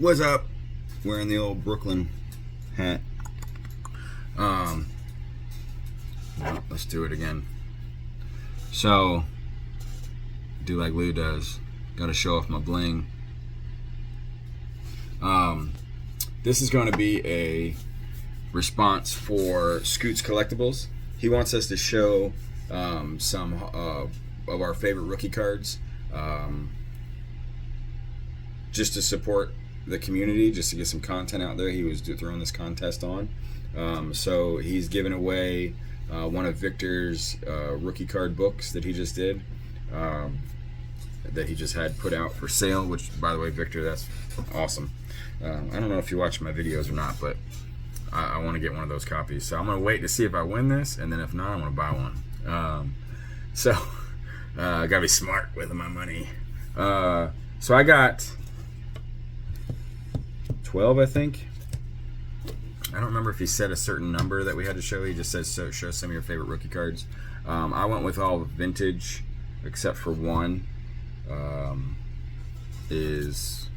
What's up? Wearing the old Brooklyn hat. Let's do it again. So, do like Lou does. Gotta show off my bling. This is going to be a response for Scoots Collectibles. He wants us to show some of our favorite rookie cards, just to support the community, just to get some content out there. He was throwing this contest on, so he's giving away one of Victor's rookie card books that he just did, that he just had put out for sale, which, by the way, Victor, that's awesome. I don't know if you watch my videos or not, but I want to get one of those copies, so I'm gonna wait to see if I win this, and then if not, I'm gonna buy one. I gotta be smart with my money. So I got 12, I think. I don't remember if he said a certain number that we had to show. He just says, so show some of your favorite rookie cards. I went with all vintage except for one, is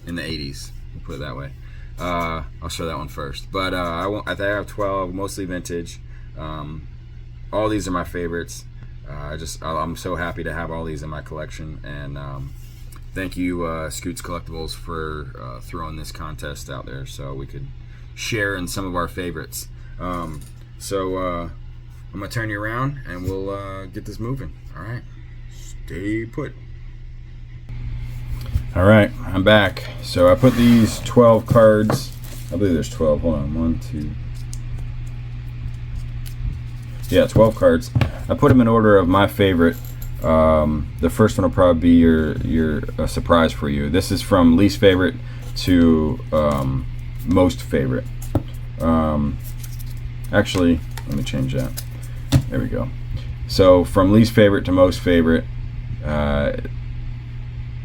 in the 80s, we'll put it that way. I'll show that one first, but I have 12, mostly vintage. All these are my favorites. I'm so happy to have all these in my collection, and thank you, Scoots Collectibles, for throwing this contest out there so we could share in some of our favorites. I'm gonna turn you around and we'll get this moving. All right, stay put. All right, I'm back. So I put these 12 cards. I believe there's 12. Hold on, 1, 2. Yeah, 12 cards. I put them in order of my favorite. The first one will probably be your surprise for you. This is from least favorite to most favorite. Actually, let me change that. There we go. So from least favorite to most favorite,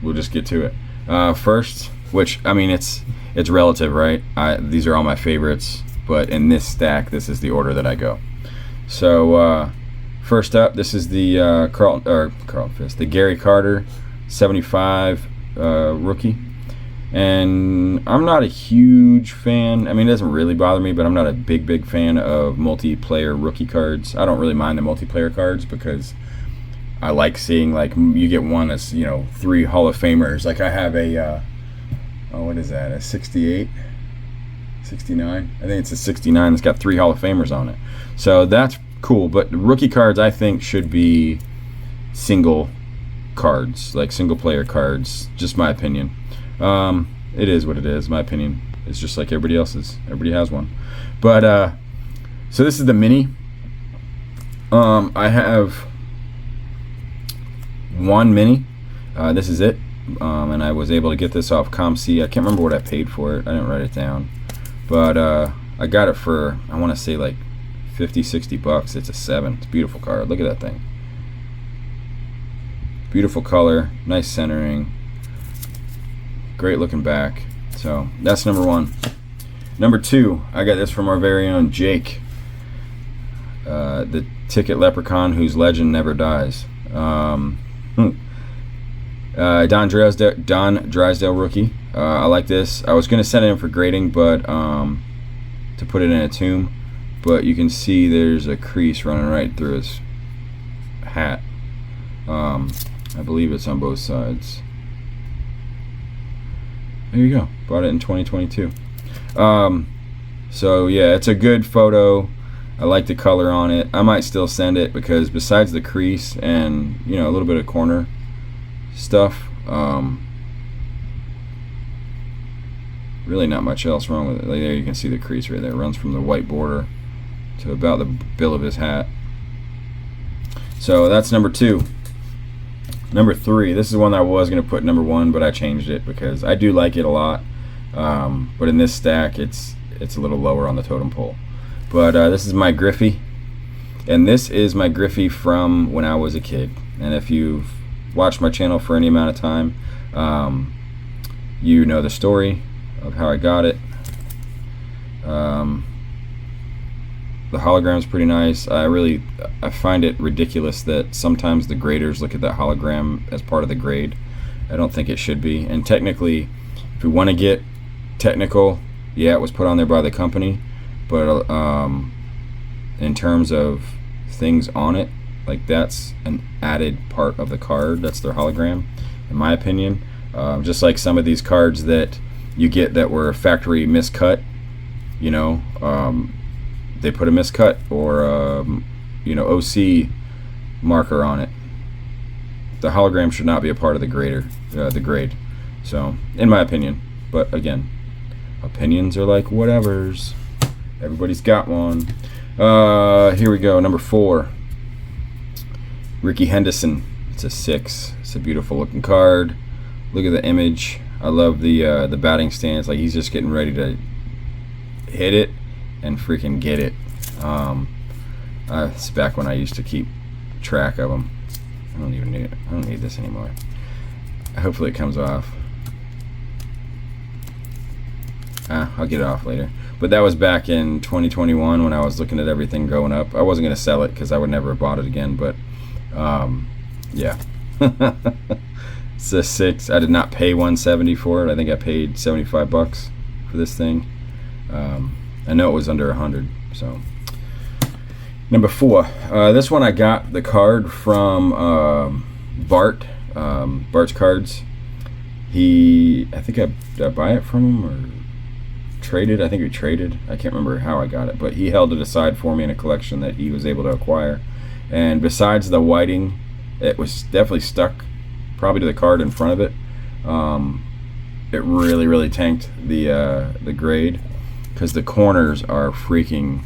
we'll just get to it. First, which, I mean, it's relative, right? These are all my favorites, but in this stack, this is the order that I go. So first up, this is the Carlton Fisk, the Gary Carter 75 rookie. And I'm not a huge fan. I mean, it doesn't really bother me, but I'm not a big fan of multiplayer rookie cards. I don't really mind the multiplayer cards because I like seeing, like, you get one that's, 3 Hall of Famers. Like, I have a what is that, a 68, 69? I think it's a 69. It's got 3 Hall of Famers on it, so that's cool. But rookie cards, I think, should be single cards, like single player cards. Just my opinion. It is what it is. My opinion is just like everybody else's. Everybody has one. But so this is the mini. I have one mini. This is it. And I was able to get this off ComC. I can't remember what I paid for it. I didn't write it down. But I got it for, I want to say, like 50-60 bucks. It's a 7. It's a beautiful card. Look at that thing. Beautiful color, nice centering, great looking back. So that's number 1. Number 2, I got this from our very own Jake, the Ticket Leprechaun whose legend never dies. Don Drysdale rookie. I like this. I was going to send it in for grading, but to put it in a tomb, but you can see there's a crease running right through his hat. I believe it's on both sides. There you go. Bought it in 2022. So yeah, it's a good photo. I like the color on it. I might still send it because besides the crease and a little bit of corner stuff, really not much else wrong with it. Like there you can see the crease right there. It runs from the white border to about the bill of his hat. So that's number 2. Number 3, this is one that I was going to put number 1, but I changed it because I do like it a lot. But in this stack, it's a little lower on the totem pole. But this is my Griffey, and this is my Griffey from when I was a kid. And if you've watched my channel for any amount of time, you know the story of how I got it. The hologram's pretty nice. I find it ridiculous that sometimes the graders look at that hologram as part of the grade. I don't think it should be. And technically, if we want to get technical, yeah, it was put on there by the company, but in terms of things on it, like that's an added part of the card. That's their hologram, in my opinion. Just like some of these cards that you get that were factory miscut, you know, they put a miscut or you know, OC marker on it. The hologram should not be a part of the the grade. So, in my opinion, but again, opinions are like whatevers. Everybody's got one. Here we go. Number 4, Ricky Henderson. It's a 6. It's a beautiful looking card. Look at the image. I love the batting stance. Like he's just getting ready to hit it and freaking get it. It's back when I used to keep track of them. I don't even need it. I don't need this anymore. Hopefully it comes off. I'll get it off later. But that was back in 2021 when I was looking at everything going up. I wasn't going to sell it because I would never have bought it again, but yeah. It's a 6. I did not pay $170 for it. I think I paid 75 bucks for this thing. I know it was under 100. So number 4, this one I got the card from Bart's Cards. I think did I buy it from him or traded? I think we traded. I can't remember how I got it, but he held it aside for me in a collection that he was able to acquire. And besides the whiting, it was definitely stuck probably to the card in front of it. It really tanked the grade because the corners are freaking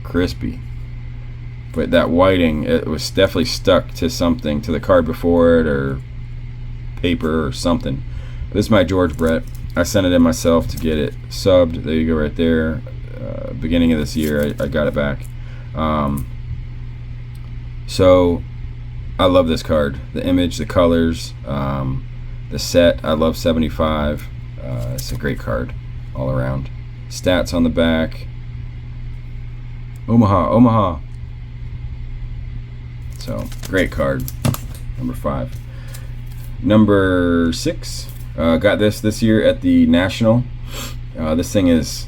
crispy. But that whiting, it was definitely stuck to something, to the card before it or paper or something. This is my George Brett. I sent it in myself to get it subbed. There you go, right there. Beginning of this year, I got it back. So I love this card. The image, the colors, the set. I love 75. It's a great card all around. Stats on the back. Omaha. So great card. Number 5. Number 6. Got this year at the National. This thing is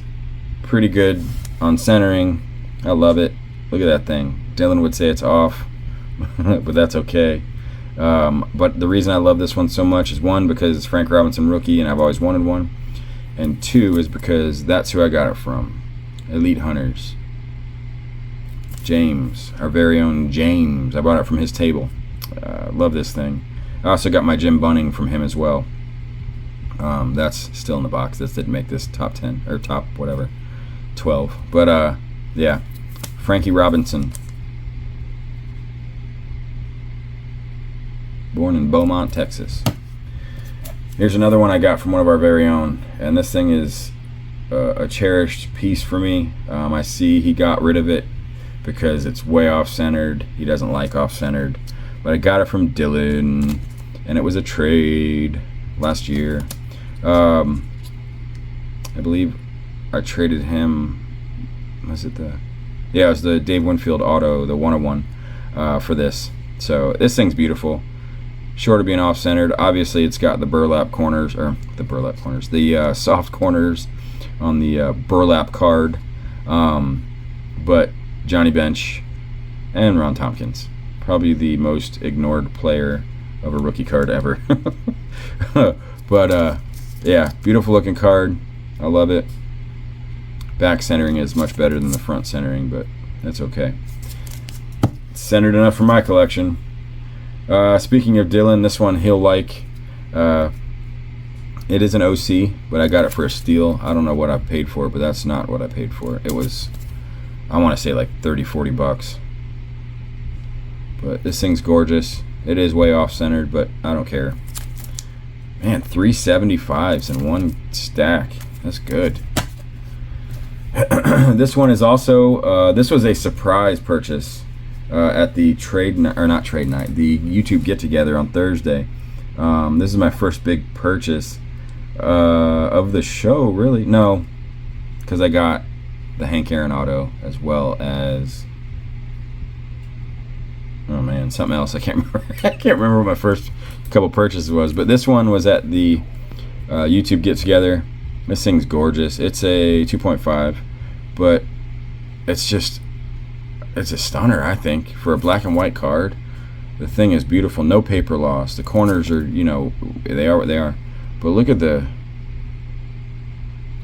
pretty good on centering. I love it. Look at that thing. Dylan would say it's off, but that's okay. But the reason I love this one so much is 1, because it's Frank Robinson rookie and I've always wanted one, and 2 is because that's who I got it from. Elite Hunters. James, our very own James. I bought it from his table. Love this thing. I also got my Jim Bunning from him as well. That's still in the box. This didn't make this top 10 or top whatever 12. But yeah, Frankie Robinson, born in Beaumont, Texas. Here's another one I got from one of our very own, and this thing is a cherished piece for me. I see he got rid of it because it's way off-centered. He doesn't like off-centered, but I got it from Dylan, and it was a trade last year. I believe I traded him. Was it the? Yeah, it was the Dave Winfield auto, the 101, for this. So this thing's beautiful. Short of being off-centered. Obviously, it's got the burlap corners, the soft corners on the burlap card. But Johnny Bench and Ron Tompkins, probably the most ignored player of a rookie card ever. But yeah, beautiful looking card. I love it. Back centering is much better than the front centering, but that's okay. It's centered enough for my collection. Speaking of Dylan, this one he'll like. It is an OC, but I got it for a steal. I don't know what I paid for it, but that's not what I paid for it. It was, I want to say like 30-40 bucks. But this thing's gorgeous. It is way off centered, but I don't care. Man, 375s in one stack. That's good. This one is also, this was a surprise purchase at the not trade night, the YouTube get together on Thursday. This is my first big purchase of the show, really. No, because I got the Hank Aaron auto as well as, oh man, something else. I can't remember. I can't remember what my first couple purchases was, but this one was at the YouTube get together. This thing's gorgeous. It's a 2.5, but it's a stunner, I think, for a black and white card. The thing is beautiful. No paper loss. The corners are, you know, they are what they are. But look at the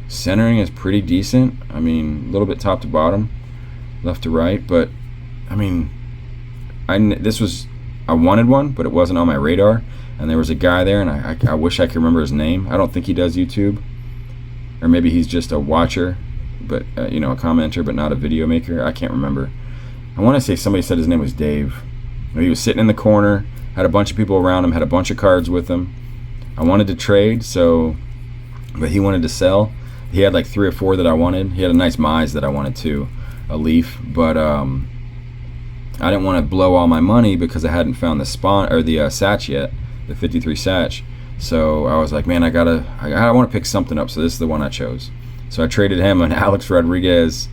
centering is pretty decent. I mean, a little bit top to bottom, left to right, but I mean, I wanted one, but it wasn't on my radar. And there was a guy there, and I wish I could remember his name. I don't think he does YouTube, or maybe he's just a watcher, but you know, a commenter, but not a video maker. I can't remember. I want to say somebody said his name was Dave. He was sitting in the corner, had a bunch of people around him, had a bunch of cards with him. I wanted to trade, but he wanted to sell. He had like 3 or 4 that I wanted. He had a nice Mize that I wanted too, a Leaf, but I didn't want to blow all my money because I hadn't found the Satch yet, the 53 Satch. So I was like, man, I want to pick something up. So this is the one I chose. So I traded him an Alex Rodriguez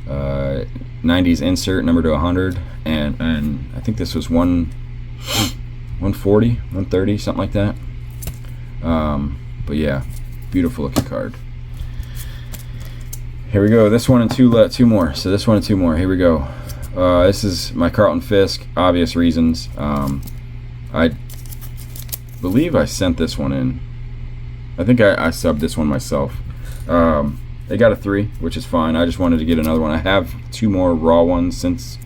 90s insert, number to 100, and I think this was 140, 130, something like that. But yeah, beautiful looking card. Here we go. This one and two more. So this one and 2 more. Here we go. This is my Carlton Fisk, obvious reasons. I believe I sent this one in. I think I subbed this one myself. They got a 3, which is fine. I just wanted to get another one. I have 2 more raw ones since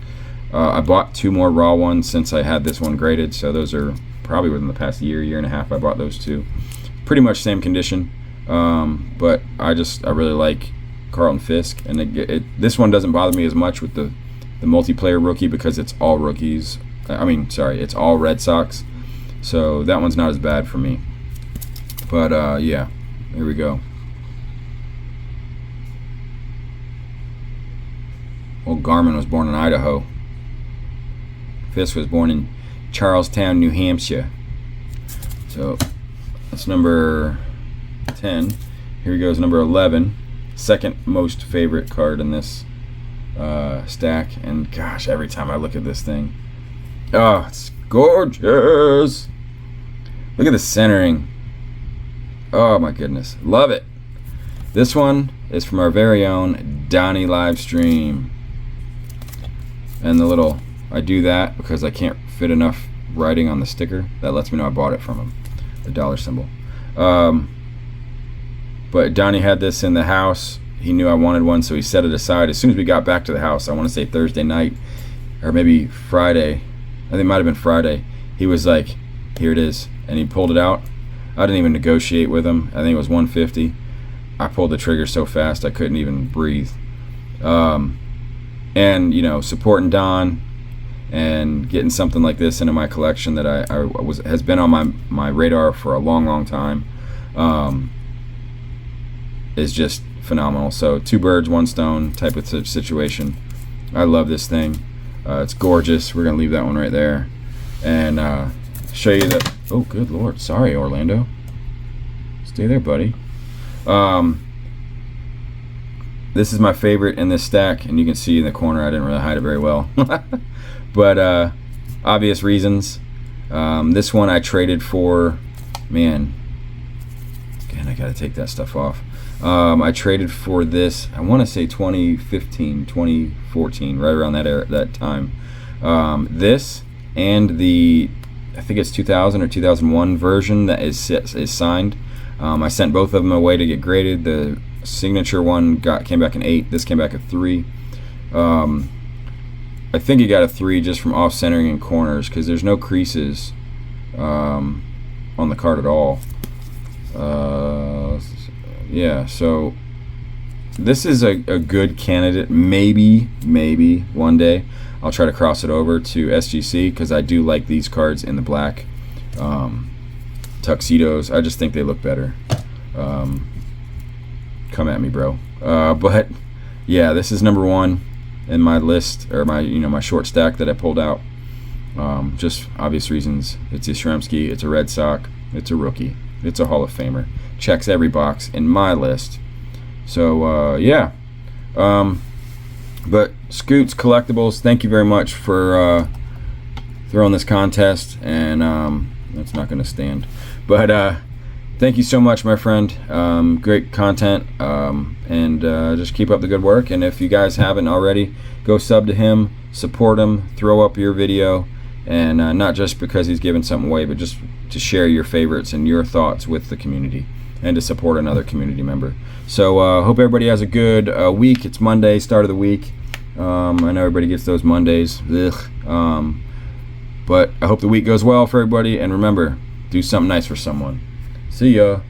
I bought 2 more raw ones since I had this one graded. So those are probably within the past year and a half. I bought those 2. Pretty much same condition, but I really like Carlton Fisk, and this one doesn't bother me as much with the multiplayer rookie because it's all rookies. It's all Red Sox. So that one's not as bad for me. But yeah, here we go. Old Garmin was born in Idaho. Fisk was born in Charlestown, New Hampshire. So that's number 10. Here goes number 11. Second most favorite card in this stack. And gosh, every time I look at this thing, oh, it's gorgeous. Look at the centering. Oh my goodness, love it. This one is from our very own Donnie Livestream. And I do that because I can't fit enough writing on the sticker. That lets me know I bought it from him, the dollar symbol. But Donnie had this in the house. He knew I wanted one, so he set it aside. As soon as we got back to the house, I want to say Thursday night, or maybe Friday. I think it might have been Friday. He was like, here it is. And he pulled it out. I didn't even negotiate with him. I think it was 150. I pulled the trigger so fast I couldn't even breathe. And, you know, supporting Don and getting something like this into my collection that has been on my radar for a long time is just phenomenal. So 2 birds, 1 stone type of situation. I love this thing. It's gorgeous. We're gonna leave that one right there and show you that. Oh, good Lord. Sorry, Orlando. Stay there, buddy. This is my favorite in this stack, and you can see in the corner I didn't really hide it very well. But obvious reasons. This one I traded for, man, again, I gotta take that stuff off. I traded for this, I want to say 2015, 2014, right around that time. This and the, I think it's 2000 or 2001 version that is signed. I sent both of them away to get graded. The signature one came back an 8. This came back a 3. I think he got a 3 just from off centering and corners because there's no creases on the card at all. Yeah, so this is a good candidate. Maybe one day I'll try to cross it over to SGC because I do like these cards in the black tuxedos. I just think they look better. Come at me, bro. But yeah, this is number 1 in my list, or my my short stack that I pulled out. Just obvious reasons. It's a Yastrzemski, it's a Red Sox, it's a rookie, it's a Hall of Famer. Checks every box in my list. So yeah. But Scoots Collectibles, thank you very much for throwing this contest, and that's not going to stand. But thank you so much, my friend. Great content, and just keep up the good work. And if you guys haven't already, go sub to him, support him, throw up your video, and not just because he's giving something away, but just to share your favorites and your thoughts with the community, and to support another community member. So hope everybody has a good week. It's Monday, start of the week. I know everybody gets those Mondays. But I hope the week goes well for everybody, and remember, do something nice for someone. See ya.